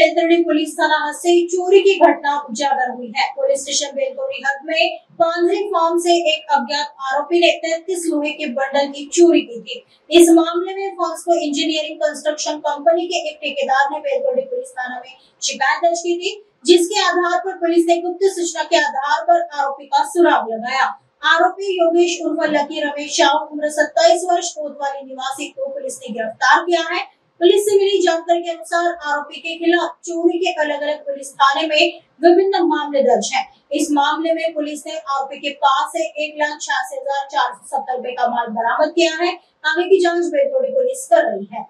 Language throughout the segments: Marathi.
बेलतोड़ी पुलिस थाना से चोरी की घटना उजागर हुई है। पुलिस स्टेशन बेलतोड़ी हद में पांधरी फार्म से एक अज्ञात आरोपी ने 33 लोहे के बंडल की चोरी की थी। इस मामले में फॉक्सको इंजीनियरिंग कंस्ट्रक्शन कंपनी के एक ठेकेदार ने बेलतोड़ी पुलिस थाना में शिकायत दर्ज की थी, जिसके आधार पर पुलिस ने गुप्त सूचना के आधार पर आरोपी का सुराग लगाया। आरोपी योगेश उर्फ लकी रमेश शाह उम्र 27 वर्ष कोतवाली निवासी को पुलिस ने गिरफ्तार किया है। पुलिस से मिली जानकारी के अनुसार आरोपी के खिलाफ चोरी के अलग अलग पुलिस थाने में विभिन्न मामले दर्ज हैं। इस मामले में पुलिस ने आरोपी के पास से 1,86,470 रुपए का माल बरामद किया है। आगे की जांच बेलतोड़ी पुलिस कर रही है।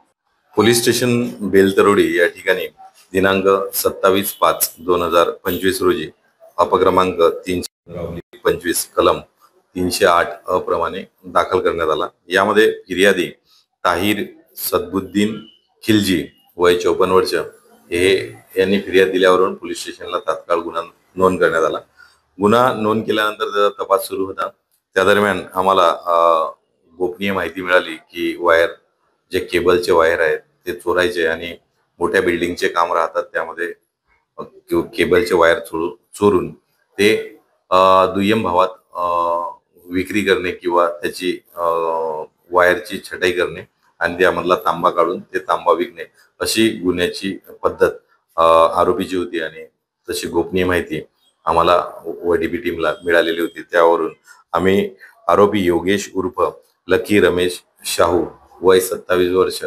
पोलीस स्टेशन बेलतरोडी या ठिकाणी दिनांक 27/5/2025 रोजी अपक्रमांक 325 कलम 308 अप्रमाणे दाखल करण्यात आला। यामध्ये फिर्यादी ताहिर सदबुद्दीन खिलजी वय 54 वर्ष यांनी फिर्याद दिल्यावरून पोलीस स्टेशनला तात्काळ गुन्हा नोंद करण्यात आला। गुन्हा नोंद केल्यानंतर तपास सुरू होता। त्या दरम्यान आम्हाला गोपनीय माहिती मिळाली की जे केबलचे वायर आहेत ते चोरायचे आणि मोठ्या बिल्डिंगचे काम राहतात, त्यामध्ये केबलचे वायर चोरून ते दुय्यम भावात विक्री करणे किंवा त्याची वायरची छटाई करणे आणि त्यामधला तांबा काढून ते तांबा विकणे अशी गुन्ह्याची पद्धत आरोपीची होती। आणि तशी गोपनीय माहिती आम्हाला वडीपी टीमला मिळालेली होती। त्यावरून आम्ही आरोपी योगेश उर्फ लकी रमेश शाहू वय 27 वर्ष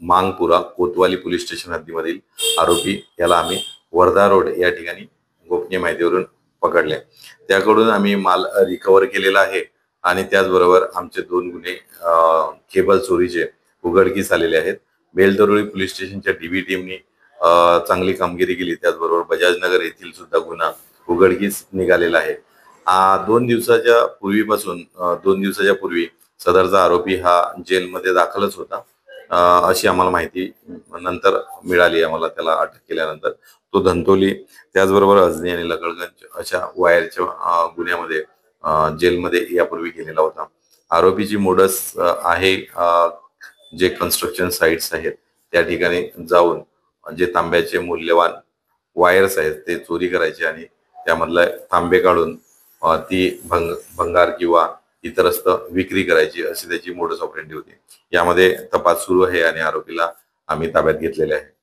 मांगपुरा कोतवाली पोलीस स्टेशन हद्दीमधील आरोपी याला आम्ही वर्धा रोड या ठिकाणी गोपनीय माहितीवरून पकडले। त्याकडून आम्ही माल रिकव्हर केलेला आहे आणि त्याचबरोबर आमचे 2 गुन्हे केबल चोरीचे उघडकीस आलेले आहेत। बेलतरोडी पोलीस स्टेशनच्या डीबी टीमनी चांगली कामगिरी केली। त्याचबरोबर बजाजनगर येथील सुद्धा गुन्हा उघडकीस निघालेला आहे। 2 दिवसाच्या पूर्वी सदरचा आरोपी हा जेलमध्ये दाखलच होता अशी आम्हाला माहिती नंतर मिळाली। आम्हाला त्याला अटक केल्यानंतर तो धंतोली त्याचबरोबर अजनी आणि लकडगंज अशा वायरच्या गुन्ह्यामध्ये जेलमध्ये यापूर्वी गेलेला होता। आरोपीची मोडस आहे जे कन्स्ट्रक्शन साइट्स आहेत त्या ठिकाणी जाऊन जे तांब्याचे मूल्यवान वायर्स आहेत ते चोरी करायचे आणि त्यामधले तांबे काढून ती भंगार किंवा इतरस्त विक्री करायची अशी त्याची मोडस ऑपरेंडी होती। यामध्ये तपास सुरू आहे आणि आरोपीला आम्ही ताब्यात घेतलेले आहे।